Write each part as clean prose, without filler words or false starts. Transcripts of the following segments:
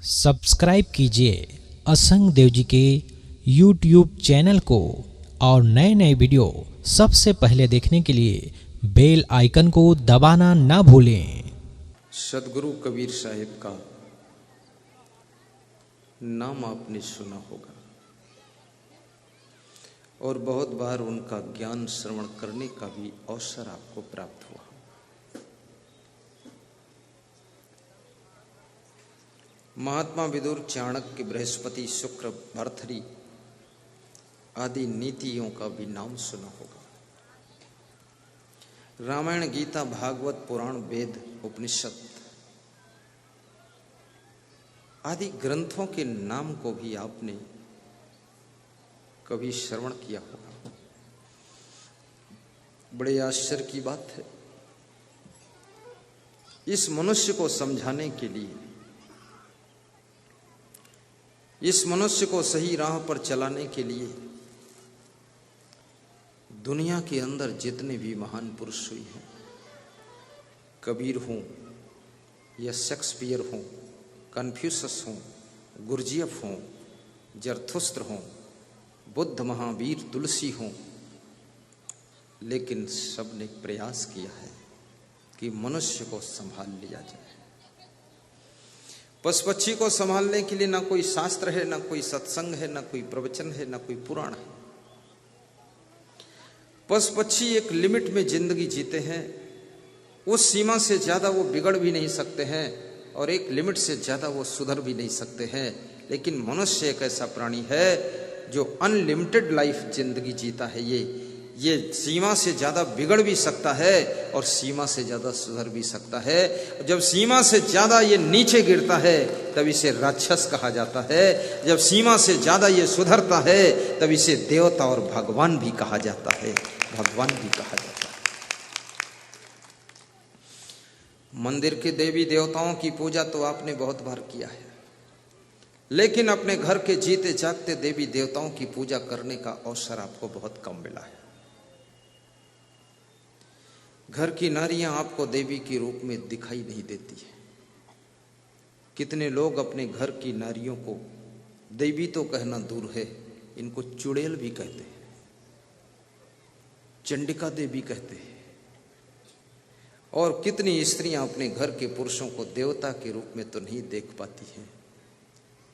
Subscribe कीजिए असंग देव जी के YouTube चैनल को और नए नए वीडियो सबसे पहले देखने के लिए बेल आइकन को दबाना ना भूलें। सदगुरु कबीर साहिब का नाम आपने सुना होगा और बहुत बार उनका ज्ञान श्रवण करने का भी अवसर आपको प्राप्त हुआ। महात्मा विदुर, चाणक्य, बृहस्पति, शुक्र, भर्तृहरि आदि नीतियों का भी नाम सुना होगा। रामायण, गीता, भागवत, पुराण, वेद, उपनिषद आदि ग्रंथों के नाम को भी आपने कभी श्रवण किया होगा। बड़े आश्चर्य की बात है, इस मनुष्य को समझाने के लिए, इस मनुष्य को सही राह पर चलाने के लिए दुनिया के अंदर जितने भी महान पुरुष हुए हैं, कबीर हों या शेक्सपियर हों, कन्फ्यूशस हों, गुरजियफ हों, जरथुस्त्र हों, बुद्ध, महावीर, तुलसी हों, लेकिन सबने प्रयास किया है कि मनुष्य को संभाल लिया जाए। पशु पक्षी को संभालने के लिए ना कोई शास्त्र है, ना कोई सत्संग है, ना कोई प्रवचन है, ना कोई पुराण है। पशु पक्षी एक लिमिट में जिंदगी जीते हैं, उस सीमा से ज्यादा वो बिगड़ भी नहीं सकते हैं और एक लिमिट से ज्यादा वो सुधर भी नहीं सकते हैं। लेकिन मनुष्य एक ऐसा प्राणी है जो अनलिमिटेड लाइफ जिंदगी जीता है। ये सीमा से ज्यादा बिगड़ भी सकता है और सीमा से ज्यादा सुधर भी सकता है। जब सीमा से ज्यादा ये नीचे गिरता है तब इसे राक्षस कहा जाता है, जब सीमा से ज्यादा ये सुधरता है तब इसे देवता और भगवान भी कहा जाता है, भगवान भी कहा जाता है। मंदिर के देवी देवताओं की पूजा तो आपने बहुत बार किया है, लेकिन अपने घर के जीते जागते देवी देवताओं की पूजा करने का अवसर आपको बहुत कम मिला है। घर की नारियां आपको देवी के रूप में दिखाई नहीं देती है। कितने लोग अपने घर की नारियों को देवी तो कहना दूर है, इनको चुड़ैल भी कहते हैं, चंडिका देवी कहते हैं। और कितनी स्त्रियां अपने घर के पुरुषों को देवता के रूप में तो नहीं देख पाती हैं,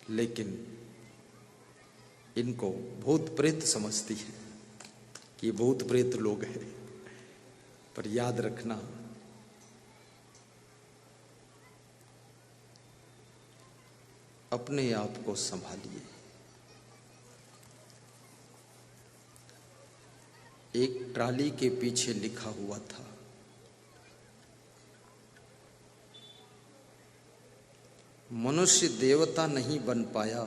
लेकिन इनको भूत प्रेत समझती है कि ये भूत प्रेत लोग हैं। पर याद रखना, अपने आप को संभालिए। एक ट्राली के पीछे लिखा हुआ था, मनुष्य देवता नहीं बन पाया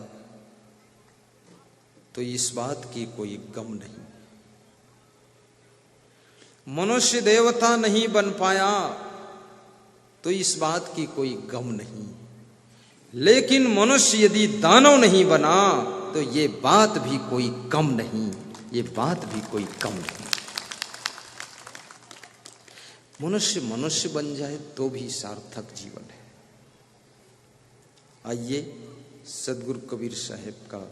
तो इस बात की कोई गम नहीं। मनुष्य देवता नहीं बन पाया तो इस बात की कोई गम नहीं, लेकिन मनुष्य यदि दानव नहीं बना तो ये बात भी कोई कम नहीं, ये बात भी कोई कम नहीं। मनुष्य मनुष्य बन जाए तो भी सार्थक जीवन है। आइए सदगुरु कबीर साहिब का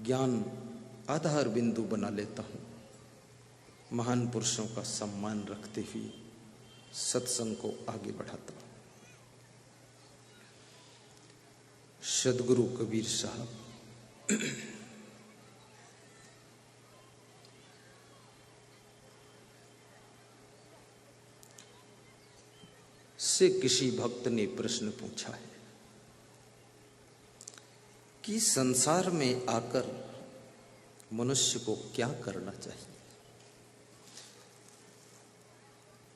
ज्ञान आधार बिंदु बना लेता हूं, महान पुरुषों का सम्मान रखते हुए सत्संग को आगे बढ़ाता हूं। सदगुरु कबीर साहब से किसी भक्त ने प्रश्न पूछा है कि संसार में आकर मनुष्य को क्या करना चाहिए।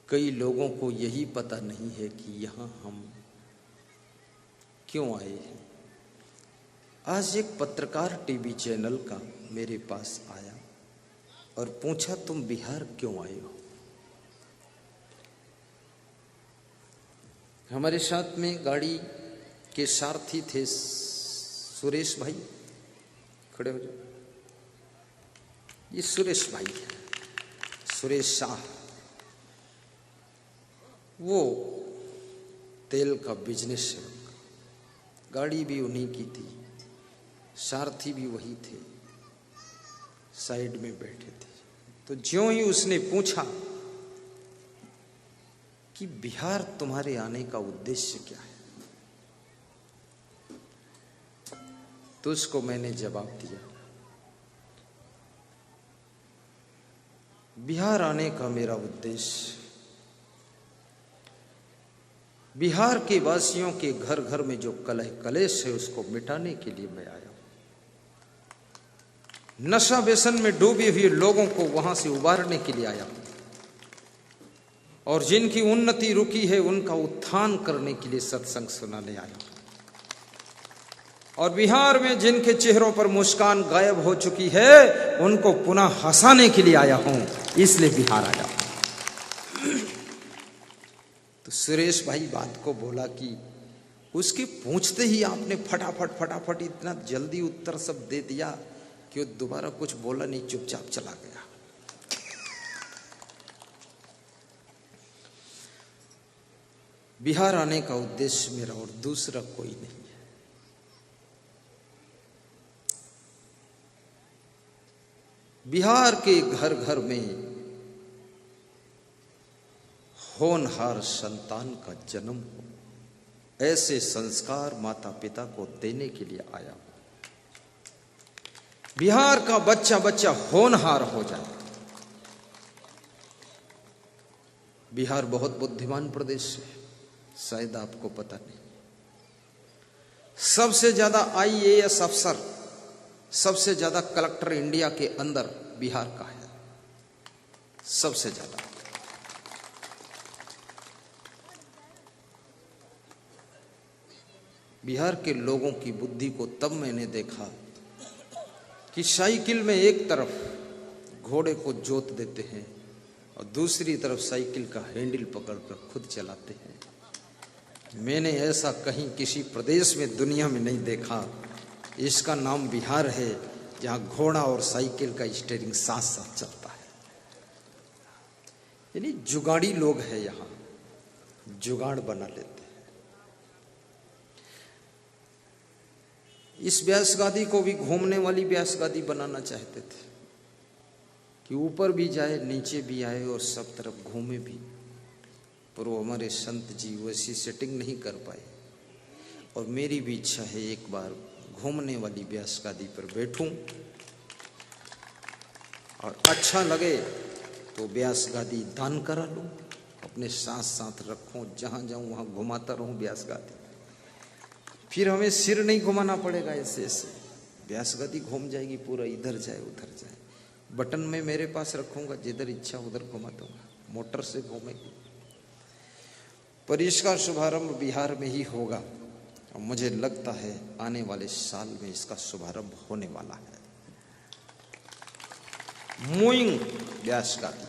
कई लोगों को यही पता नहीं है कि यहां हम क्यों आए हैं। आज एक पत्रकार टीवी चैनल का मेरे पास आया और पूछा, तुम बिहार क्यों आए हो। हमारे साथ में गाड़ी के सारथी थे सुरेश भाई, खड़े हो जाओ। ये सुरेश भाई है, सुरेश शाह। वो तेल का बिजनेस है, गाड़ी भी उन्हीं की थी, सारथी भी वही थे, साइड में बैठे थे। तो ज्यों ही उसने पूछा कि बिहार तुम्हारे आने का उद्देश्य क्या है, तो उसको मैंने जवाब दिया, बिहार आने का मेरा उद्देश्य बिहार के वासियों के घर घर में जो कलह कलेश है उसको मिटाने के लिए मैं आया हूं। नशा व्यसन में डूबे हुए लोगों को वहां से उबारने के लिए आया हूं, और जिनकी उन्नति रुकी है उनका उत्थान करने के लिए सत्संग सुनाने आया हूं, और बिहार में जिनके चेहरों पर मुस्कान गायब हो चुकी है उनको पुनः हंसाने के लिए आया हूं, इसलिए बिहार आया हूं। तो सुरेश भाई बात को बोला कि उसके पूछते ही आपने फटाफट इतना जल्दी उत्तर सब दे दिया कि वो दोबारा कुछ बोला नहीं, चुपचाप चला गया। बिहार आने का उद्देश्य मेरा और दूसरा कोई नहीं है। बिहार के घर घर में होनहार संतान का जन्म हो, ऐसे संस्कार माता पिता को देने के लिए आया हूं। बिहार का बच्चा बच्चा होनहार हो जाए। बिहार बहुत बुद्धिमान प्रदेश है, शायद आपको पता नहीं। सबसे ज्यादा IAS अफसर, सबसे ज्यादा कलेक्टर इंडिया के अंदर बिहार का है, सबसे ज्यादा। बिहार के लोगों की बुद्धि को तब मैंने देखा कि साइकिल में एक तरफ घोड़े को जोत देते हैं और दूसरी तरफ साइकिल का हैंडल पकड़कर खुद चलाते हैं। मैंने ऐसा कहीं किसी प्रदेश में दुनिया में नहीं देखा। इसका नाम बिहार है, जहां घोड़ा और साइकिल का स्टीयरिंग साथ साथ चलता है। यानी जुगाड़ी लोग हैं, यहां जुगाड़ बना लेते हैं। इस व्यास गादी को भी घूमने वाली व्यास गादी बनाना चाहते थे कि ऊपर भी जाए, नीचे भी आए और सब तरफ घूमे भी, पर वो हमारे संत जी वैसी सेटिंग नहीं कर पाए। और मेरी भी इच्छा है एक बार घूमने वाली व्यास गादी पर बैठूं, और अच्छा लगे तो व्यास गादी दान करा लूं, अपने साथ साथ रखूं, जहां जाऊं वहां घुमाता रहूं व्यास गादी। फिर हमें सिर नहीं घुमाना पड़ेगा, ऐसे ऐसे व्यास गति घूम जाएगी पूरा, इधर जाए उधर जाए। बटन में मेरे पास रखूंगा, जिधर इच्छा उधर घुमा दूंगा, मोटर से घूमेगी। पर इसका शुभारंभ बिहार में ही होगा, और मुझे लगता है आने वाले साल में इसका शुभारंभ होने वाला है। मूइंग व्यास गति,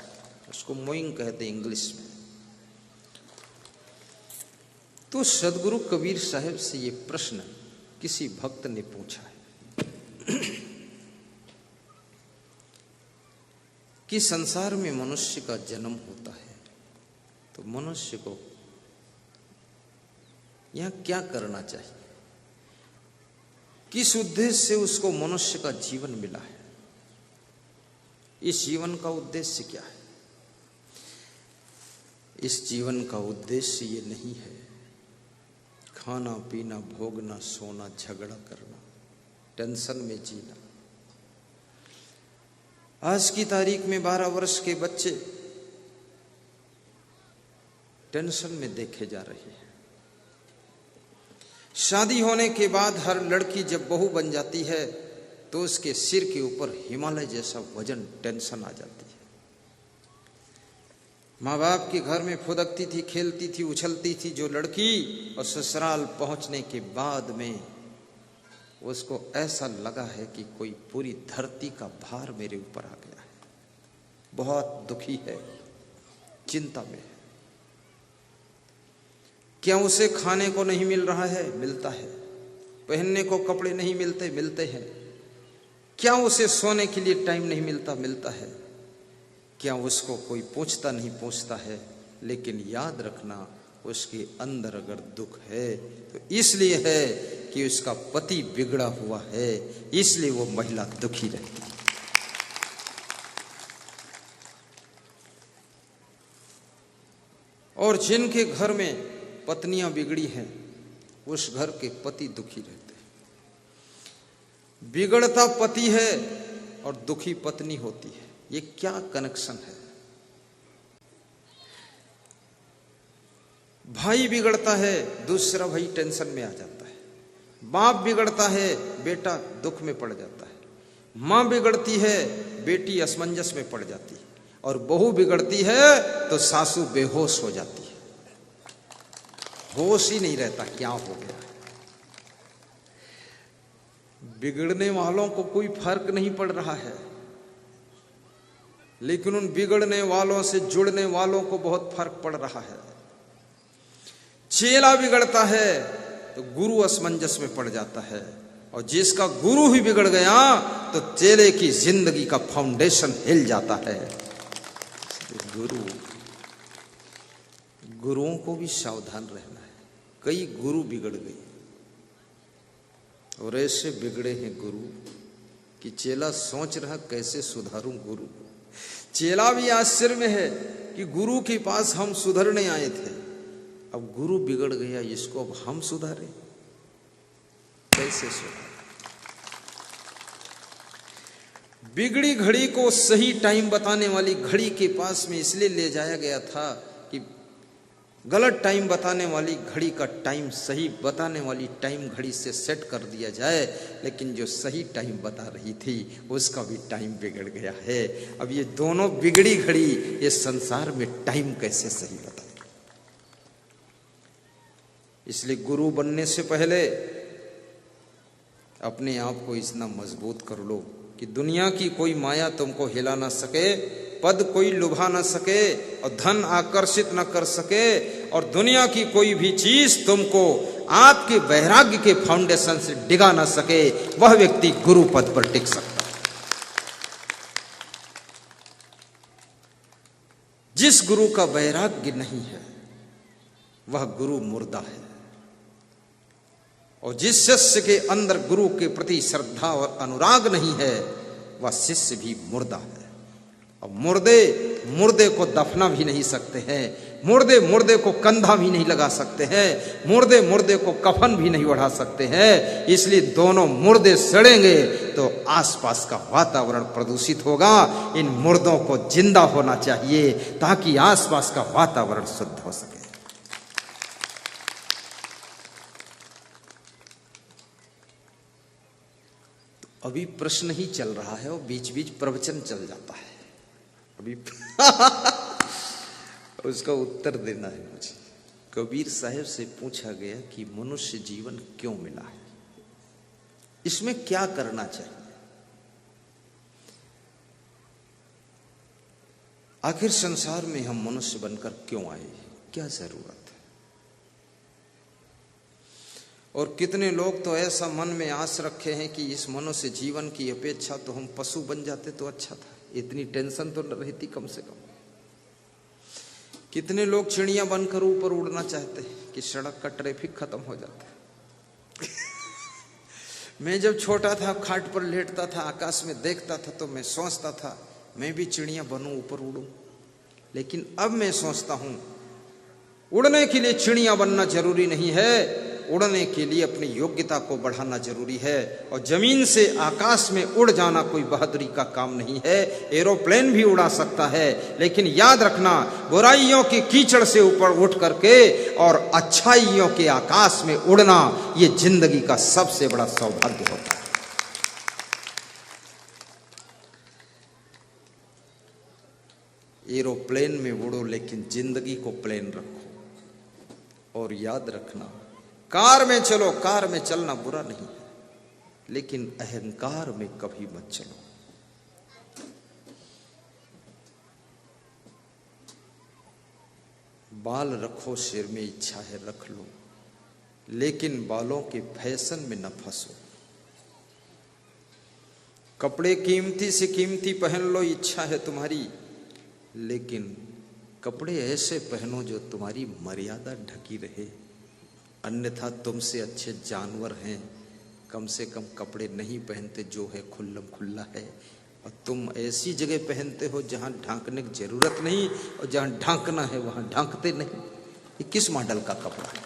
उसको मूइंग कहते हैं इंग्लिश में। तो सदगुरु कबीर साहब से ये प्रश्न किसी भक्त ने पूछा है कि संसार में मनुष्य का जन्म होता है तो मनुष्य को यहां क्या करना चाहिए, किस उद्देश्य से उसको मनुष्य का जीवन मिला है, इस जीवन का उद्देश्य क्या है। इस जीवन का उद्देश्य ये नहीं है खाना पीना, भोगना, सोना, झगड़ा करना, टेंशन में जीना। आज की तारीख में 12 वर्ष के बच्चे टेंशन में देखे जा रहे हैं। शादी होने के बाद हर लड़की जब बहू बन जाती है तो उसके सिर के ऊपर हिमालय जैसा वजन, टेंशन आ जाती है। माँ बाप के घर में फुदकती थी, खेलती थी, उछलती थी जो लड़की, और ससुराल पहुंचने के बाद में उसको ऐसा लगा है कि कोई पूरी धरती का भार मेरे ऊपर आ गया है। बहुत दुखी है, चिंता में है। क्या उसे खाने को नहीं मिल रहा है? मिलता है। पहनने को कपड़े नहीं मिलते? मिलते हैं। क्या उसे सोने के लिए टाइम नहीं मिलता? मिलता है। क्या उसको कोई पूछता नहीं पूछता है लेकिन याद रखना उसके अंदर अगर दुख है तो इसलिए है कि उसका पति बिगड़ा हुआ है, इसलिए वो महिला दुखी रहती है। और जिनके घर में पत्नियां बिगड़ी हैं उस घर के पति दुखी रहते हैं। बिगड़ता पति है और दुखी पत्नी होती है, ये क्या कनेक्शन है? भाई बिगड़ता है, दूसरा भाई टेंशन में आ जाता है। बाप बिगड़ता है, बेटा दुख में पड़ जाता है। मां बिगड़ती है, बेटी असमंजस में पड़ जाती है। और बहू बिगड़ती है तो सासू बेहोश हो जाती है, होश ही नहीं रहता क्या हो गया। बिगड़ने वालों को कोई फर्क नहीं पड़ रहा है, लेकिन उन बिगड़ने वालों से जुड़ने वालों को बहुत फर्क पड़ रहा है। चेला बिगड़ता है तो गुरु असमंजस में पड़ जाता है, और जिसका गुरु ही बिगड़ गया तो चेले की जिंदगी का फाउंडेशन हिल जाता है। गुरुओं को भी सावधान रहना है। कई गुरु बिगड़ गए और ऐसे बिगड़े हैं गुरु कि चेला सोच रहा कैसे सुधारूं गुरु को। चेला भी आश्चर्य में है कि गुरु के पास हम सुधरने आए थे, अब गुरु बिगड़ गया, इसको अब हम सुधारे, कैसे सुधारे? बिगड़ी घड़ी को सही टाइम बताने वाली घड़ी के पास में इसलिए ले जाया गया था कि गलत टाइम बताने वाली घड़ी का टाइम सही बताने वाली टाइम घड़ी से सेट कर दिया जाए, लेकिन जो सही टाइम बता रही थी उसका भी टाइम बिगड़ गया है। अब ये दोनों बिगड़ी घड़ी ये संसार में टाइम कैसे सही बताए? इसलिए गुरु बनने से पहले अपने आप को इतना मजबूत कर लो कि दुनिया की कोई माया तुमको हिला ना सके, पद कोई लुभा ना सके, और धन आकर्षित ना कर सके, और दुनिया की कोई भी चीज तुमको आपके वैराग्य के फाउंडेशन से डिगा ना सके। वह व्यक्ति गुरु पद पर टिक सकता है। जिस गुरु का वैराग्य नहीं है वह गुरु मुर्दा है, और जिस शिष्य के अंदर गुरु के प्रति श्रद्धा और अनुराग नहीं है वह शिष्य भी मुर्दा है। और मुर्दे को दफना भी नहीं सकते हैं, मुर्दे को कंधा भी नहीं लगा सकते हैं, मुर्दे को कफन भी नहीं ओढ़ा सकते हैं। इसलिए दोनों मुर्दे सड़ेंगे तो आसपास का वातावरण प्रदूषित होगा। इन मुर्दों को जिंदा होना चाहिए ताकि आसपास का वातावरण शुद्ध हो सके। अभी प्रश्न ही चल रहा है और बीच बीच प्रवचन चल जाता है। अभी उसका उत्तर देना है मुझे। कबीर साहब से पूछा गया कि मनुष्य जीवन क्यों मिला है, इसमें क्या करना चाहिए, आखिर संसार में हम मनुष्य बनकर क्यों आए, क्या जरूरत है। और कितने लोग तो ऐसा मन में आस रखे हैं कि इस मनुष्य जीवन की अपेक्षा तो हम पशु बन जाते तो अच्छा था, इतनी टेंशन तो न रहती कम से कम। कितने लोग चिड़िया बनकर ऊपर उड़ना चाहते हैं कि सड़क का ट्रैफिक खत्म हो जाता। मैं जब छोटा था खाट पर लेटता था, आकाश में देखता था तो मैं सोचता था मैं भी चिड़िया बनूं, ऊपर उड़ूं। लेकिन अब मैं सोचता हूं उड़ने के लिए चिड़िया बनना जरूरी नहीं है, उड़ने के लिए अपनी योग्यता को बढ़ाना जरूरी है। और जमीन से आकाश में उड़ जाना कोई बहादुरी का काम नहीं है, एरोप्लेन भी उड़ा सकता है। लेकिन याद रखना, बुराइयों की कीचड़ से ऊपर उठ करके और अच्छाइयों के आकाश में उड़ना, ये जिंदगी का सबसे बड़ा सौभाग्य होता है। एरोप्लेन में उड़ो लेकिन जिंदगी को प्लेन रखो। और याद रखना, कार में चलो, कार में चलना बुरा नहीं है, लेकिन अहंकार में कभी मत चलो। बाल रखो, सिर में इच्छा है रख लो, लेकिन बालों के फैशन में न फंसो। कपड़े कीमती से कीमती पहन लो, इच्छा है तुम्हारी, लेकिन कपड़े ऐसे पहनो जो तुम्हारी मर्यादा ढकी रहे, अन्यथा तुमसे अच्छे जानवर हैं कम से कम कपड़े नहीं पहनते जो है खुल्लम खुल्ला है, और तुम ऐसी जगह पहनते हो जहां ढांकने की जरूरत नहीं और जहां ढांकना है वहां ढांकते नहीं। ये किस मॉडल का कपड़ा है?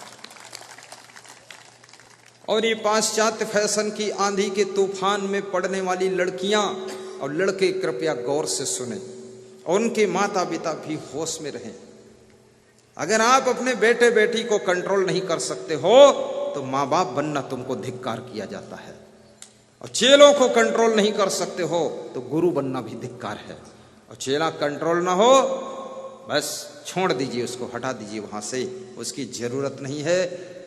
और ये पाश्चात्य फैशन की आंधी के तूफान में पड़ने वाली लड़कियां और लड़के कृपया गौर से सुने और उनके माता पिता भी होश में रहें। अगर आप अपने बेटे बेटी को कंट्रोल नहीं कर सकते हो तो माँ बाप बनना तुमको धिक्कार किया जाता है, और चेलों को कंट्रोल नहीं कर सकते हो तो गुरु बनना भी धिक्कार है। और चेला कंट्रोल ना हो बस छोड़ दीजिए, उसको हटा दीजिए वहां से, उसकी जरूरत नहीं है,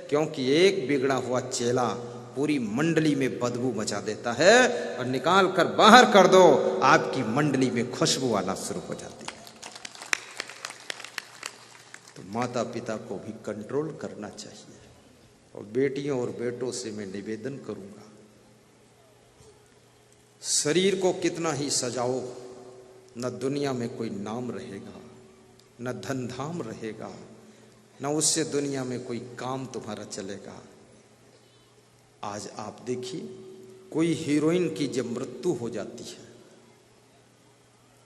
क्योंकि एक बिगड़ा हुआ चेला पूरी मंडली में बदबू मचा देता है, और निकाल कर बाहर कर दो आपकी मंडली में खुशबू आना शुरू हो जाती है। तो माता पिता को भी कंट्रोल करना चाहिए। और बेटियों और बेटों से मैं निवेदन करूंगा, शरीर को कितना ही सजाओ, न दुनिया में कोई नाम रहेगा, न धन धाम रहेगा, न उससे दुनिया में कोई काम तुम्हारा चलेगा। आज आप देखिए, कोई हीरोइन की जब मृत्यु हो जाती है,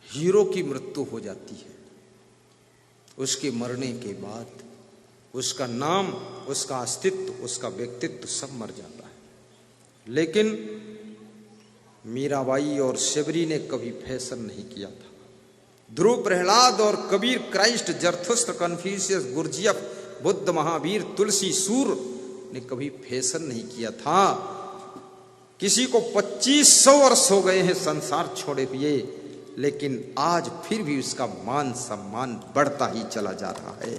हीरो की मृत्यु हो जाती है, उसके मरने के बाद उसका नाम, उसका अस्तित्व, उसका व्यक्तित्व सब मर जाता है। लेकिन मीराबाई और शबरी ने कभी फैशन नहीं किया था। ध्रुव प्रहलाद और Kabir, Christ, Zarathustra, Confucius, Gurdjieff, Buddha, Mahavir, Tulsi, Sur ने कभी फैशन नहीं किया था। किसी को 2500 वर्ष हो गए हैं संसार छोड़े हुए, लेकिन आज फिर भी उसका मान सम्मान बढ़ता ही चला जा रहा है,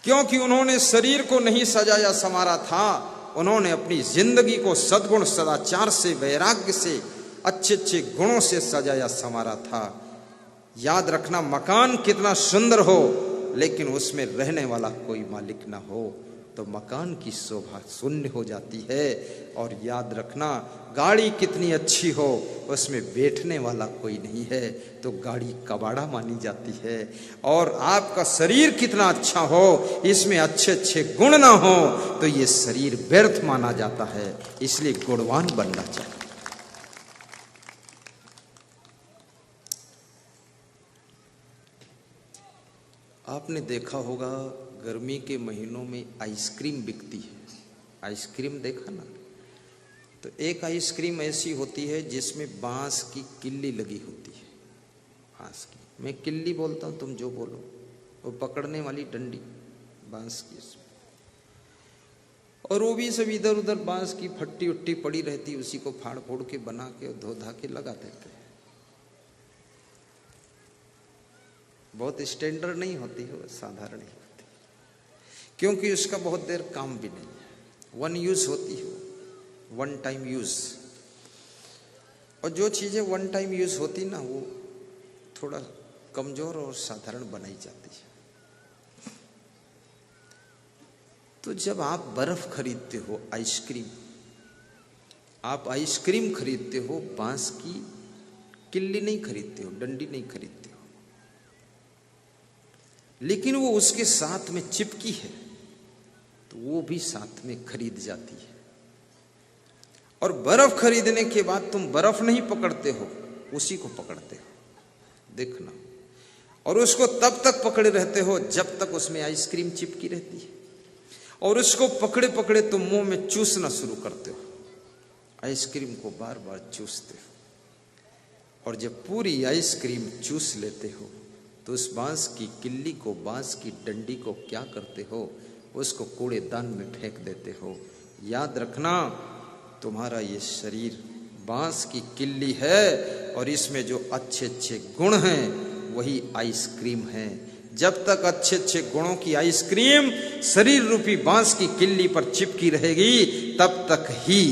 क्योंकि उन्होंने शरीर को नहीं सजाया संवारा था, उन्होंने अपनी जिंदगी को सद्गुण सदाचार से, वैराग्य से, अच्छे अच्छे गुणों से सजाया संवारा था। याद रखना, मकान कितना सुंदर हो लेकिन उसमें रहने वाला कोई मालिक ना हो तो मकान की शोभा शून्य हो जाती है। और याद रखना, गाड़ी कितनी अच्छी हो उसमें बैठने वाला कोई नहीं है तो गाड़ी कबाड़ा मानी जाती है। और आपका शरीर कितना अच्छा हो, इसमें अच्छे अच्छे गुण ना हो तो ये शरीर व्यर्थ माना जाता है। इसलिए गुणवान बनना चाहिए। आपने देखा होगा गर्मी के महीनों में आइसक्रीम बिकती है। आइसक्रीम देखा ना? तो एक आइसक्रीम ऐसी होती है जिसमें बांस की किल्ली लगी होती है। बांस की, मैं किल्ली बोलता हूँ, तुम जो बोलो, वो पकड़ने वाली डंडी बांस की इसमें, और वो भी सब इधर उधर बांस की फट्टी उट्टी पड़ी रहती, उसी को फाड़ फोड़ के बना के धो धा के लगा देते हैं। बहुत स्टैंडर्ड नहीं होती है, साधारण ही होती है, क्योंकि उसका बहुत देर काम भी नहीं है, वन यूज होती है, वन टाइम यूज। और जो चीजें वन टाइम यूज होती ना, वो थोड़ा कमजोर और साधारण बनाई जाती है। तो जब आप बर्फ खरीदते हो, आइसक्रीम, आप आइसक्रीम खरीदते हो, बांस की किल्ली नहीं खरीदते हो, डंडी नहीं खरीदते हो, लेकिन वो उसके साथ में चिपकी है तो वो भी साथ में खरीद जाती है। और बर्फ खरीदने के बाद तुम बर्फ नहीं पकड़ते हो, उसी को पकड़ते हो, देखना। और उसको तब तक पकड़े रहते हो जब तक उसमें आइसक्रीम चिपकी रहती है, और उसको पकड़े पकड़े तुम मुंह में चूसना शुरू करते हो, आइसक्रीम को बार बार चूसते हो। और जब पूरी आइसक्रीम चूस लेते हो तो उस बांस की किल्ली को, बांस की डंडी को क्या करते हो? उसको कूड़ेदान में फेंक देते हो। याद रखना, तुम्हारा ये शरीर बांस की किल्ली है और इसमें जो अच्छे अच्छे गुण हैं वही आइसक्रीम है। जब तक अच्छे अच्छे गुणों की आइसक्रीम शरीर रूपी बांस की किल्ली पर चिपकी रहेगी, तब तक ही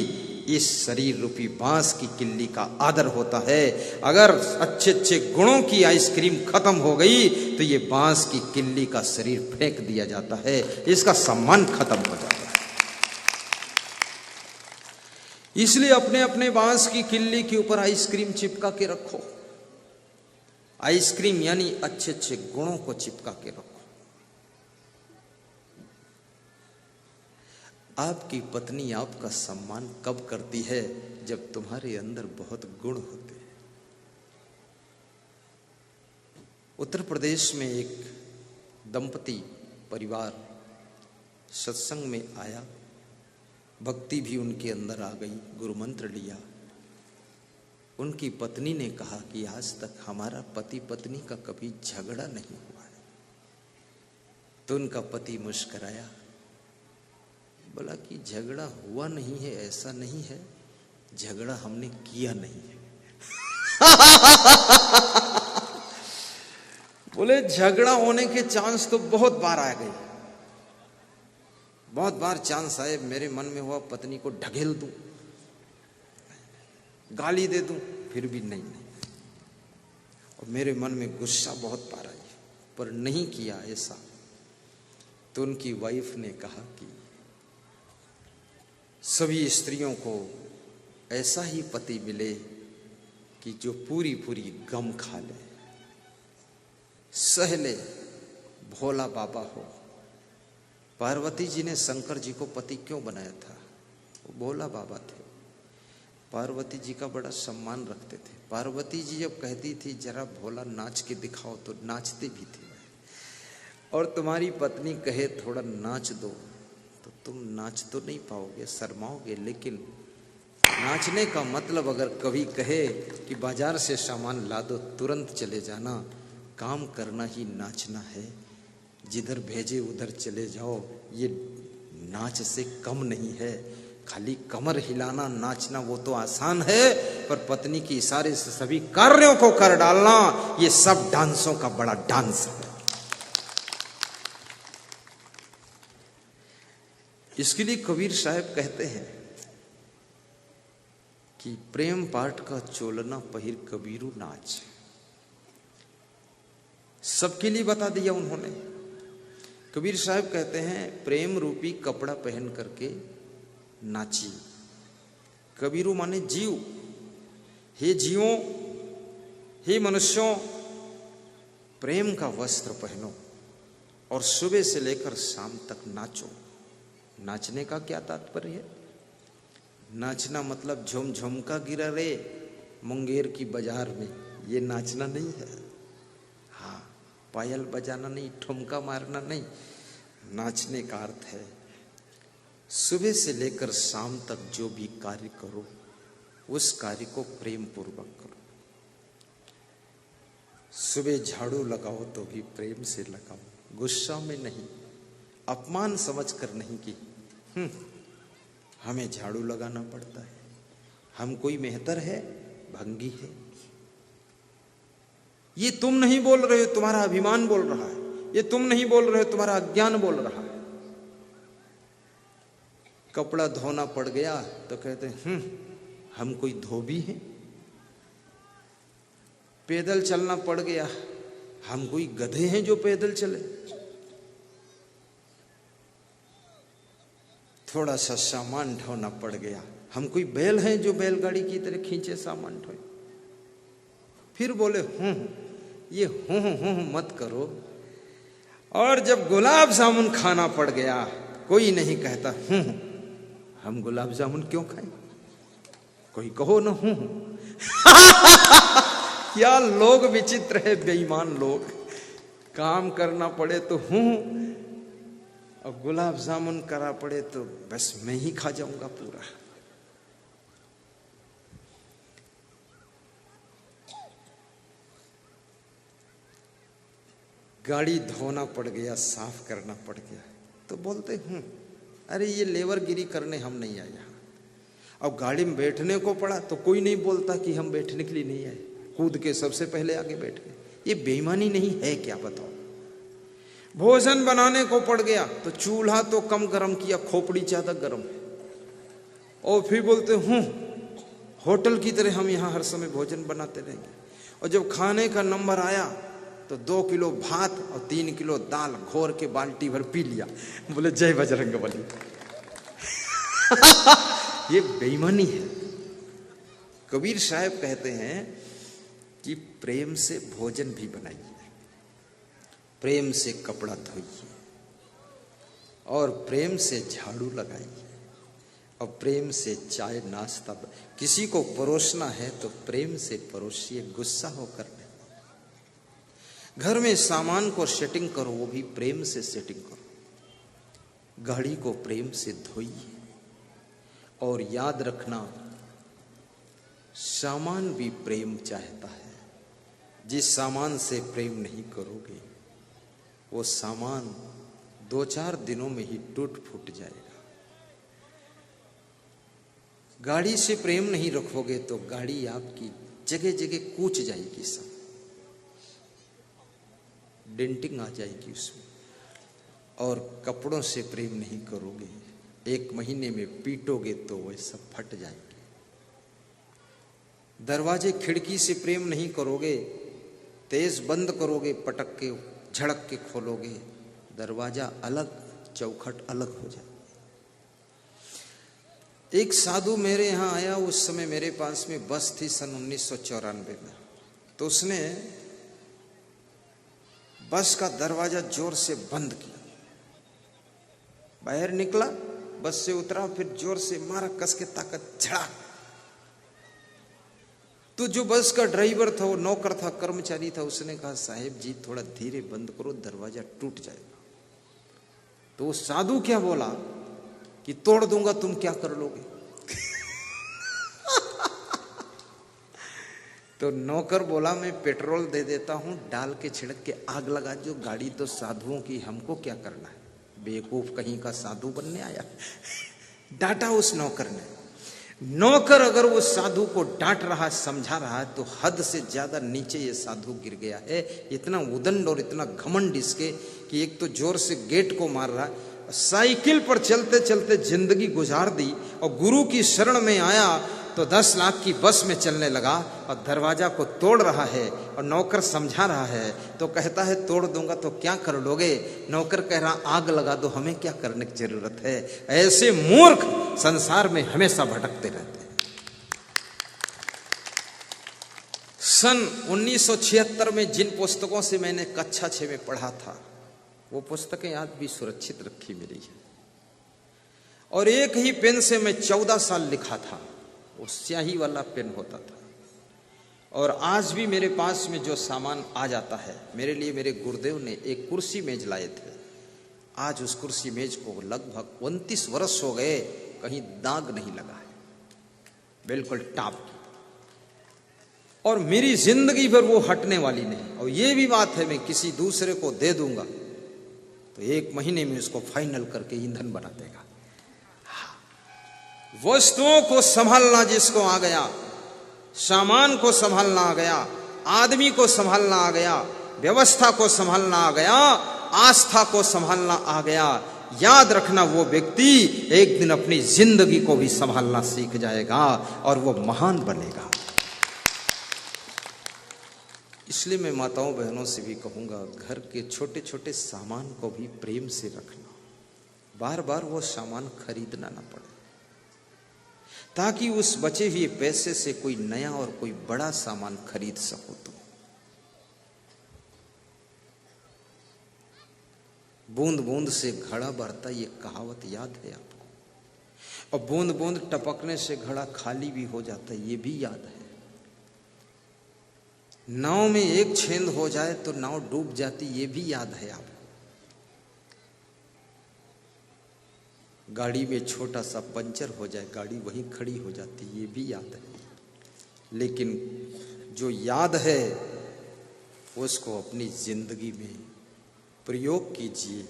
इस शरीर रूपी बांस की किल्ली का आदर होता है। अगर अच्छे अच्छे गुणों की आइसक्रीम खत्म हो गई तो ये बांस की किल्ली का शरीर फेंक दिया जाता है, इसका सम्मान खत्म हो जाता है। इसलिए अपने अपने बांस की किल्ली के ऊपर आइसक्रीम चिपका के रखो। आइसक्रीम यानी अच्छे अच्छे गुणों को चिपका के रखो। आपकी पत्नी आपका सम्मान कब करती है? जब तुम्हारे अंदर बहुत गुण होते हैं। उत्तर प्रदेश में एक दंपति परिवार सत्संग में आया, भक्ति भी उनके अंदर आ गई, गुरु मंत्र लिया। उनकी पत्नी ने कहा कि आज तक हमारा पति पत्नी का कभी झगड़ा नहीं हुआ है। तो उनका पति मुस्कुराया, बोला कि झगड़ा हुआ नहीं है ऐसा नहीं है, झगड़ा हमने किया नहीं है। बोले झगड़ा होने के चांस तो बहुत बार आ गए, बहुत बार चांस आए। मेरे मन में हुआ पत्नी को ढकेल दूं, गाली दे दूं, फिर भी नहीं। और मेरे मन में गुस्सा बहुत बार आई, पर नहीं किया ऐसा। तो उनकी वाइफ ने कहा कि सभी स्त्रियों को ऐसा ही पति मिले कि जो पूरी पूरी गम खा ले, सह ले, भोला बाबा हो। पार्वती जी ने शंकर जी को पति क्यों बनाया था? वो भोला बाबा थे, पार्वती जी का बड़ा सम्मान रखते थे। पार्वती जी जब कहती थी जरा भोला नाच के दिखाओ तो नाचते भी थे। और तुम्हारी पत्नी कहे थोड़ा नाच दो तो तुम नाच तो नहीं पाओगे, शर्माओगे। लेकिन नाचने का मतलब अगर कभी कहे कि बाजार से सामान ला दो, तुरंत चले जाना, काम करना ही नाचना है। जिधर भेजे उधर चले जाओ, ये नाच से कम नहीं है। खाली कमर हिलाना नाचना वो तो आसान है, पर पत्नी के इशारे से सभी कार्यों को कर डालना, ये सब डांसों का बड़ा डांस है। इसके लिए कबीर साहब कहते हैं कि प्रेम पाठ का चोलना पहिर कबीरू नाच। सबके लिए बता दिया उन्होंने। कबीर साहब कहते हैं प्रेम रूपी कपड़ा पहन करके नाची। कबीरू माने जीव। हे जीवों, हे मनुष्यों, प्रेम का वस्त्र पहनो और सुबह से लेकर शाम तक नाचो। नाचने का क्या तात्पर्य है? नाचना मतलब झुम झुमका गिरा रे मुंगेर की बाजार में, ये नाचना नहीं है। हाँ, पायल बजाना नहीं, ठुमका मारना नहीं। नाचने का अर्थ है सुबह से लेकर शाम तक जो भी कार्य करो, उस कार्य को प्रेम पूर्वक करो। सुबह झाड़ू लगाओ तो भी प्रेम से लगाओ, गुस्सा में नहीं, अपमान समझकर नहीं कि हमें झाड़ू लगाना पड़ता है, हम कोई मेहतर है, भंगी है। ये तुम नहीं बोल रहे हो, तुम्हारा अभिमान बोल रहा है। ये तुम नहीं बोल रहे हो, तुम्हारा अज्ञान बोल रहा है। कपड़ा धोना पड़ गया तो कहते हैं हम कोई धोबी हैं। पैदल चलना पड़ गया, हम कोई गधे हैं जो पैदल चले। थोड़ा सा सामान ढोना पड़ गया, हम कोई बैल हैं जो बैलगाड़ी की तरह खींचे सामान ढोए। फिर बोले ये हूं मत करो। और जब गुलाब जामुन खाना पड़ गया, कोई नहीं कहता हम गुलाब जामुन क्यों खाएं, कोई कहो ना क्या लोग विचित्र है, बेईमान लोग। काम करना पड़े तो और गुलाब जामुन करा पड़े तो बस मैं ही खा जाऊंगा पूरा। गाड़ी धोना पड़ गया, साफ करना पड़ गया तो बोलते अरे ये लेवरगिरी करने हम नहीं आए यहाँ। अब गाड़ी में बैठने को पड़ा तो कोई नहीं बोलता कि हम बैठने के लिए नहीं आए, कूद के सबसे पहले आगे बैठ गए। ये बेईमानी नहीं है क्या, बताओ। भोजन बनाने को पड़ गया तो चूल्हा तो कम गरम किया, खोपड़ी ज्यादा गरम है, और फिर बोलते होटल की तरह हम यहाँ हर समय भोजन बनाते रहेंगे। और जब खाने का नंबर आया तो 2 किलो भात और 3 किलो दाल घोर के बाल्टी भर पी लिया। बोले जय बजरंगबली। ये बेईमानी है। कबीर साहब कहते हैं कि प्रेम से भोजन भी बनाइए, प्रेम से कपड़ा धोइए, और प्रेम से झाड़ू लगाइए, और प्रेम से चाय नाश्ता किसी को परोसना है तो प्रेम से परोसिए, गुस्सा होकर नहीं। घर में सामान को सेटिंग करो, वो भी प्रेम से सेटिंग करो। गाड़ी को प्रेम से धोइए, और याद रखना सामान भी प्रेम चाहता है। जिस सामान से प्रेम नहीं करोगे वो सामान 2-4 दिनों में ही टूट फूट जाएगा। गाड़ी से प्रेम नहीं रखोगे तो गाड़ी आपकी जगह जगह कूच जाएगी, सब डेंटिंग आ जाएगी उसमें। और कपड़ों से प्रेम नहीं करोगे, 1 महीने में पीटोगे तो वह सब फट जाएंगे। दरवाजे खिड़की से प्रेम नहीं करोगे, तेज बंद करोगे, पटक के झड़क के खोलोगे, दरवाजा अलग, चौखट अलग हो जाए। एक साधु मेरे यहाँ आया, उस समय मेरे पास में बस थी सन 1994 में। तो उसने बस का दरवाजा जोर से बंद किया, बाहर निकला, बस से उतरा, फिर जोर से मारा, कस के ताकत, झड़ा। तो जो बस का ड्राइवर था, वो नौकर था, कर्मचारी था, उसने कहा साहेब जी थोड़ा धीरे बंद करो, दरवाजा टूट जाएगा। तो वो साधु क्या बोला कि तोड़ दूंगा, तुम क्या कर लोगे? तो नौकर बोला मैं पेट्रोल दे देता हूं, डाल के छिड़क के आग लगा जो, गाड़ी तो साधुओं की, हमको क्या करना है? बेवकूफ कहीं का साधु बनने आया। डांटा उस नौकर ने। नौकर अगर उस साधु को डांट रहा है, समझा रहा है, तो हद से ज्यादा नीचे ये साधु गिर गया है। इतना उदंड और इतना घमंड इसके कि एक तो जोर से गेट को मार रहा है, साइकिल पर चलते चलते जिंदगी गुजार दी, और गुरु की शरण में आया तो 10 लाख की बस में चलने लगा, और दरवाजा को तोड़ रहा है, और नौकर समझा रहा है। तो कहता है तोड़ दूंगा तो क्या कर लोगे? नौकर कह रहा आग लगा दो, हमें क्या करने की जरूरत है? ऐसे मूर्ख संसार में हमेशा भटकते रहते हैं। सन 1976 में जिन पुस्तकों से मैंने कक्षा 6 में पढ़ा था, वो पुस्तकें आज भी सुरक्षित रखी मिली है। और एक ही पेन से मैं 14 साल लिखा था, वो स्याही वाला पेन होता था। और आज भी मेरे पास में जो सामान आ जाता है, मेरे लिए मेरे गुरुदेव ने एक कुर्सी मेज लाए थे। आज उस कुर्सी मेज को लगभग 29 वर्ष हो गए, कहीं दाग नहीं लगा है, बिल्कुल टाप की। और मेरी जिंदगी भर वो हटने वाली नहीं। और ये भी बात है, मैं किसी दूसरे को दे दूंगा तो 1 महीने में उसको फाइनल करके ईंधन बना देगा। वस्तुओं को संभालना जिसको आ गया, सामान को संभालना आ गया, आदमी को संभालना आ गया, व्यवस्था को संभालना आ गया, आस्था को संभालना आ गया, याद रखना वो व्यक्ति एक दिन अपनी जिंदगी को भी संभालना सीख जाएगा और वो महान बनेगा। इसलिए मैं माताओं बहनों से भी कहूंगा, घर के छोटे छोटे सामान को भी प्रेम से रखना, बार बार वो सामान खरीदना ना पड़े, ताकि उस बचे हुए पैसे से कोई नया और कोई बड़ा सामान खरीद सको। तुम बूंद बूंद से घड़ा भरता, ये कहावत याद है आपको? और बूंद बूंद टपकने से घड़ा खाली भी हो जाता, ये भी याद है? नाव में एक छेद हो जाए तो नाव डूब जाती, ये भी याद है आपको? गाड़ी में छोटा सा पंचर हो जाए, गाड़ी वहीं खड़ी हो जाती, ये भी याद है? लेकिन जो याद है उसको अपनी जिंदगी में प्रयोग कीजिए,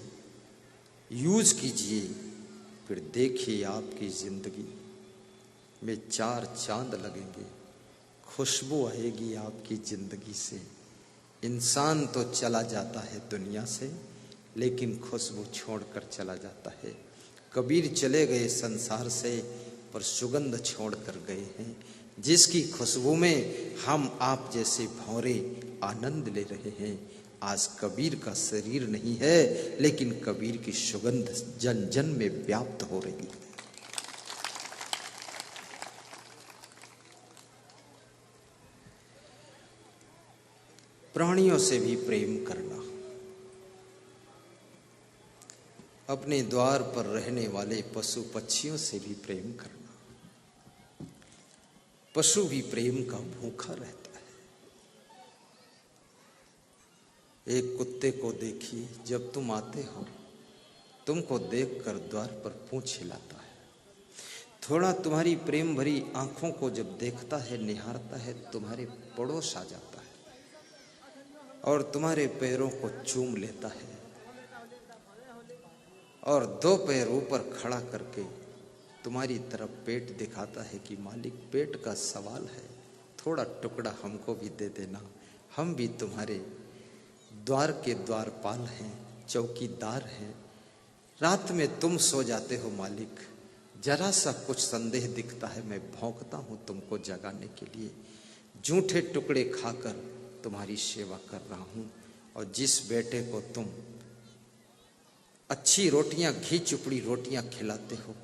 यूज कीजिए, फिर देखिए आपकी जिंदगी में 4 चांद लगेंगे, खुशबू आएगी आपकी जिंदगी से। इंसान तो चला जाता है दुनिया से, लेकिन खुशबू छोड़कर चला जाता है। कबीर चले गए संसार से, पर सुगंध छोड़कर गए हैं, जिसकी खुशबू में हम आप जैसे भौरे आनंद ले रहे हैं। आज कबीर का शरीर नहीं है, लेकिन कबीर की सुगंध जन जन में व्याप्त हो रही है। प्राणियों से भी प्रेम करना, अपने द्वार पर रहने वाले पशु पक्षियों से भी प्रेम करना। पशु भी प्रेम का भूखा रहता है। एक कुत्ते को देखिए, जब तुम आते हो तुमको देखकर द्वार पर पूंछ हिलाता है। थोड़ा तुम्हारी प्रेम भरी आंखों को जब देखता है, निहारता है, तुम्हारे पड़ोस आ जाता है और तुम्हारे पैरों को चूम लेता है और दो पैर ऊपर खड़ा करके तुम्हारी तरफ पेट दिखाता है कि मालिक, पेट का सवाल है, थोड़ा टुकड़ा हमको भी दे देना, हम भी तुम्हारे द्वार के द्वारपाल हैं, चौकीदार हैं। रात में तुम सो जाते हो मालिक, जरा सा कुछ संदेह दिखता है, मैं भौंकता हूं तुमको जगाने के लिए, जूठे टुकड़े खाकर तुम्हारी सेवा कर रहा हूं। और जिस बेटे को तुम अच्छी रोटियां, घी चुपड़ी रोटियां खिलाते हो,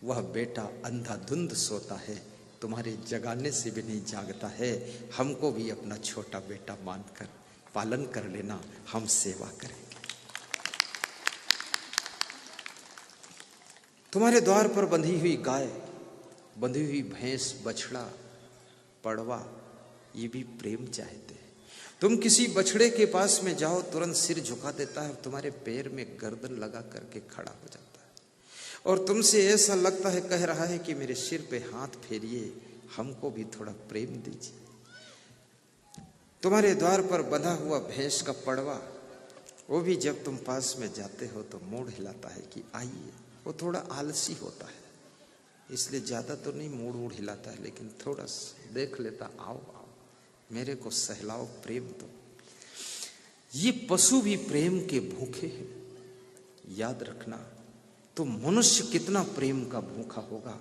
वह बेटा अंधाधुंध सोता है, तुम्हारे जगाने से भी नहीं जागता है। हमको भी अपना छोटा बेटा मानकर पालन कर लेना, हम सेवा करेंगे। तुम्हारे द्वार पर बंधी हुई गाय, बंधी हुई भैंस, बछड़ा, पड़वा, ये भी प्रेम चाहते हैं। तुम किसी बछड़े के पास में जाओ, तुरंत सिर झुका देता है, तुम्हारे पैर में गर्दन लगा करके खड़ा हो जाता है और तुमसे ऐसा लगता है, कह रहा है कि मेरे सिर पे हाथ फेरिए, हमको भी थोड़ा प्रेम दीजिए। तुम्हारे द्वार पर बंधा हुआ भैंस का पड़वा, वो भी जब तुम पास में जाते हो तो मुड़ हिलाता है कि आइए। वो थोड़ा आलसी होता है, इसलिए ज्यादा तो नहीं मुड़ हिलाता है, लेकिन थोड़ा देख लेता, आओ आओ, मेरे को सहलाओ, प्रेम दो। ये पशु भी प्रेम के भूखे हैं। याद रखना, तो मनुष्य कितना प्रेम का भूखा होगा।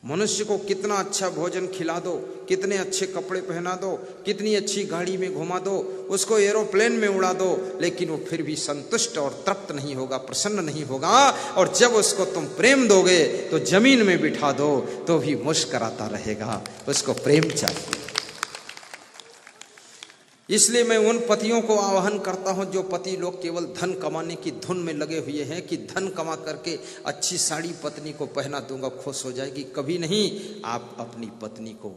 मनुष्य को कितना अच्छा भोजन खिला दो, कितने अच्छे कपड़े पहना दो, कितनी अच्छी गाड़ी में घुमा दो, उसको एरोप्लेन में उड़ा दो, लेकिन वो फिर भी संतुष्ट और तृप्त नहीं होगा, प्रसन्न नहीं होगा। और जब उसको तुम प्रेम दोगे तो जमीन में बिठा दो तो भी मुस्कुराता रहेगा, उसको प्रेम चाहिए। इसलिए मैं उन पतियों को आह्वान करता हूं, जो पति लोग केवल धन कमाने की धुन में लगे हुए हैं कि धन कमा करके अच्छी साड़ी पत्नी को पहना दूंगा, खुश हो जाएगी। कभी नहीं। आप अपनी पत्नी को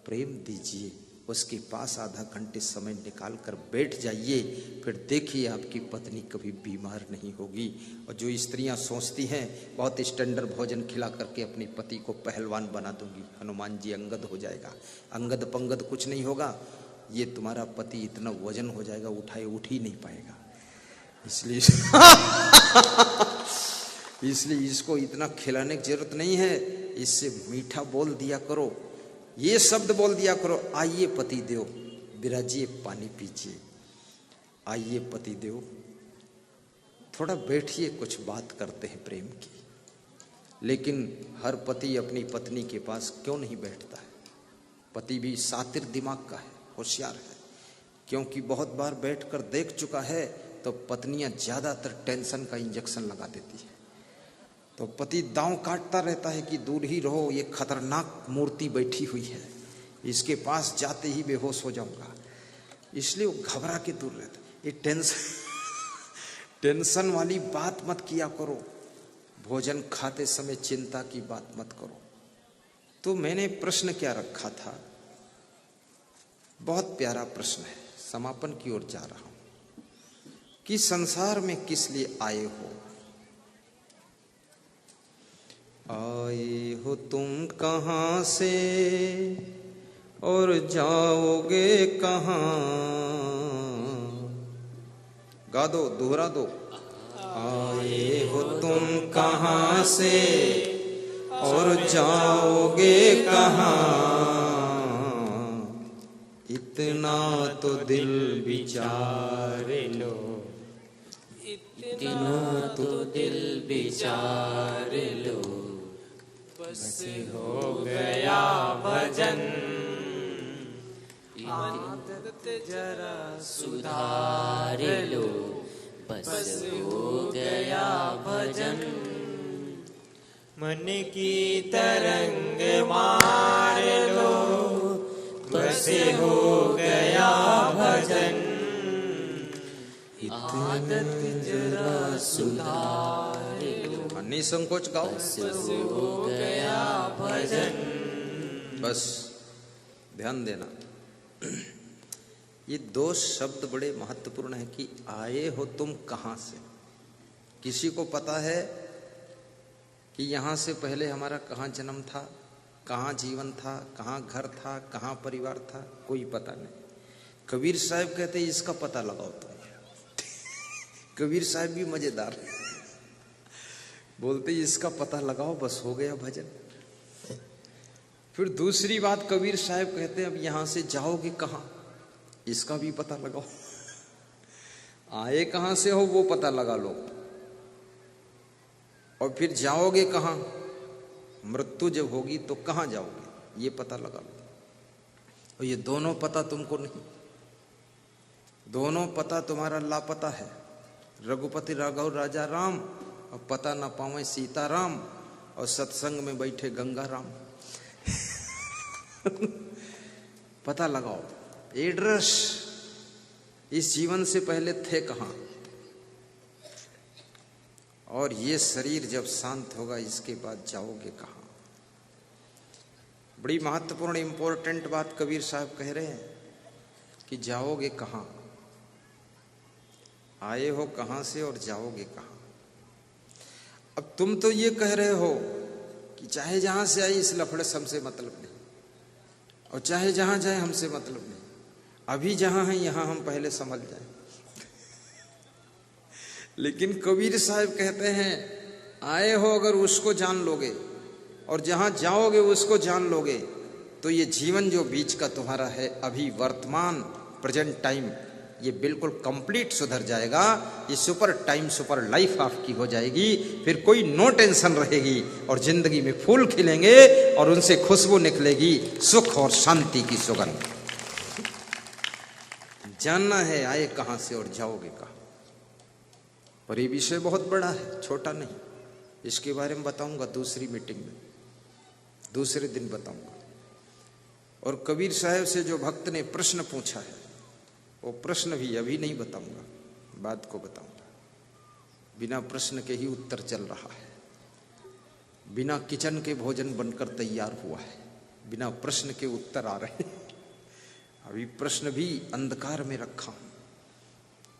प्रेम दीजिए, उसके पास आधा घंटे समय निकाल कर बैठ जाइए, फिर देखिए आपकी पत्नी कभी बीमार नहीं होगी। और जो स्त्रियां सोचती हैं बहुत स्टैंडर्ड भोजन खिला करके अपनी पति को पहलवान बना दूंगी, हनुमान जी अंगद हो जाएगा, अंगद पंगद कुछ नहीं होगा, ये तुम्हारा पति इतना वजन हो जाएगा, उठाए उठ ही नहीं पाएगा। इसलिए इसको इतना खिलाने की जरूरत नहीं है। इससे मीठा बोल दिया करो, ये शब्द बोल दिया करो, आइए पति देव विराजिए, पानी पीजिए, आइए पति देव थोड़ा बैठिए, कुछ बात करते हैं प्रेम की। लेकिन हर पति अपनी पत्नी के पास क्यों नहीं बैठता है? पति भी शातिर दिमाग का है, होशियार है, क्योंकि बहुत बार बैठकर देख चुका है। तो पत्नियां ज्यादातर टेंशन का इंजेक्शन लगा देती है, तो पति दांव काटता रहता है कि दूर ही रहो, ये खतरनाक मूर्ति बैठी हुई है, इसके पास जाते ही बेहोश हो जाऊंगा। इसलिए वो घबरा के दूर रहता है। ये टेंशन वाली बात मत किया करो, भोजन खाते समय चिंता की बात मत करो। तो मैंने प्रश्न क्या रखा था, बहुत प्यारा प्रश्न है, समापन की ओर जा रहा हूं कि संसार में किस लिए आए हो? आए हो तुम कहां से और जाओगे कहां? गा दो, दोहरा दो। आए हो तुम कहां से और जाओगे कहां? इतना तो दिल विचार लो, इतना तो दिल विचार लो, बस हो गया भजन, आदत जरा सुधार लो, बस हो गया भजन। मन की तरंग मार लो, बस से हो गया भजन, आदत जरा सुधार लो, निसंकोच गाओ। बस हो गया भजन। बस ध्यान देना, ये दो शब्द बड़े महत्वपूर्ण है कि आए हो तुम कहां से। किसी को पता है कि यहां से पहले हमारा कहां जन्म था, कहां जीवन था, कहां घर था, कहां परिवार था? कोई पता नहीं। कबीर साहब कहते इसका पता लगाओ तुम। कबीर साहब भी मजेदार बोलते इसका पता लगाओ, बस हो गया भजन। फिर दूसरी बात कबीर साहब कहते हैं अब यहां से जाओगे कहां, इसका भी पता लगाओ। आए कहां से हो वो पता लगा लो, और फिर जाओगे कहां, मृत्यु जब होगी तो कहां जाओगे ये पता लगा लो। और ये दोनों पता तुमको नहीं, दोनों पता तुम्हारा लापता है। रघुपति राघव राजा राम, और पता ना पावे सीताराम, और सत्संग में बैठे गंगा राम। पता लगाओ एड्रेस, इस जीवन से पहले थे कहां, और ये शरीर जब शांत होगा इसके बाद जाओगे कहां। बड़ी महत्वपूर्ण इंपॉर्टेंट बात कबीर साहब कह रहे हैं कि जाओगे कहां, आए हो कहां से और जाओगे कहां। अब तुम तो ये कह रहे हो कि चाहे जहां से आई इस लफड़े से हमसे मतलब नहीं, और चाहे जहां जाए हमसे मतलब नहीं, अभी जहां है यहां हम पहले समझ जाए। लेकिन कबीर साहब कहते हैं आए हो अगर उसको जान लोगे और जहां जाओगे उसको जान लोगे, तो ये जीवन जो बीच का तुम्हारा है अभी वर्तमान प्रेजेंट टाइम, ये बिल्कुल कंप्लीट सुधर जाएगा। ये सुपर टाइम सुपर लाइफ आपकी हो जाएगी, फिर कोई नो टेंशन रहेगी, और जिंदगी में फूल खिलेंगे और उनसे खुशबू निकलेगी, सुख और शांति की सुगंध। जानना है आए कहां से और जाओगे कहां। पर ये विषय बहुत बड़ा है, छोटा नहीं। इसके बारे में बताऊंगा दूसरी मीटिंग में, दूसरे दिन बताऊंगा। और कबीर साहब से जो भक्त ने प्रश्न पूछा है वो प्रश्न भी अभी नहीं बताऊंगा, बाद को बताऊंगा। बिना प्रश्न के ही उत्तर चल रहा है, बिना किचन के भोजन बनकर तैयार हुआ है, बिना प्रश्न के उत्तर आ रहे हैं। अभी प्रश्न भी अंधकार में रखा हूं,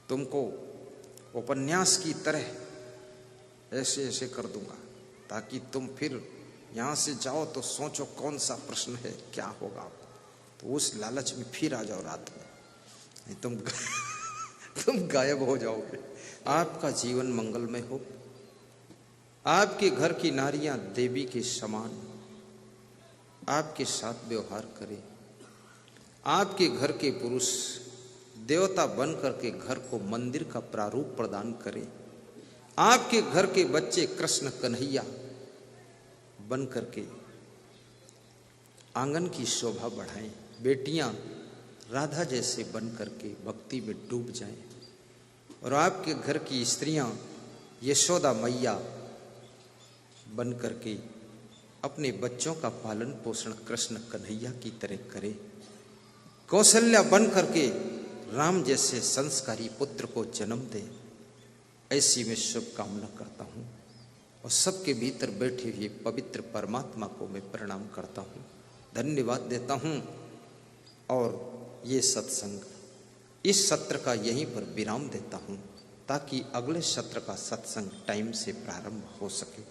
तुमको उपन्यास की तरह ऐसे ऐसे कर दूंगा ताकि तुम फिर यहां से जाओ तो सोचो कौन सा प्रश्न है, क्या होगा, तो उस लालच में फिर आ जाओ रात में, नहीं तुम गायब हो जाओगे। आपका जीवन मंगलमय हो, आपके घर की नारियां देवी के समान आपके साथ व्यवहार करें, आपके घर के पुरुष देवता बन करके घर को मंदिर का प्रारूप प्रदान करें, आपके घर के बच्चे कृष्ण कन्हैया बन करके आंगन की शोभा बढ़ाएं, बेटियां राधा जैसे बन करके भक्ति में डूब जाएं, और आपके घर की स्त्रियां यशोदा मैया बन करके अपने बच्चों का पालन पोषण कृष्ण कन्हैया की तरह करें, कौशल्या बन करके राम जैसे संस्कारी पुत्र को जन्म दे। ऐसी मैं शुभकामना करता हूँ, और सबके भीतर बैठे हुए पवित्र परमात्मा को मैं प्रणाम करता हूँ, धन्यवाद देता हूँ। और ये सत्संग, इस सत्र का यहीं पर विराम देता हूँ ताकि अगले सत्र का सत्संग टाइम से प्रारंभ हो सके।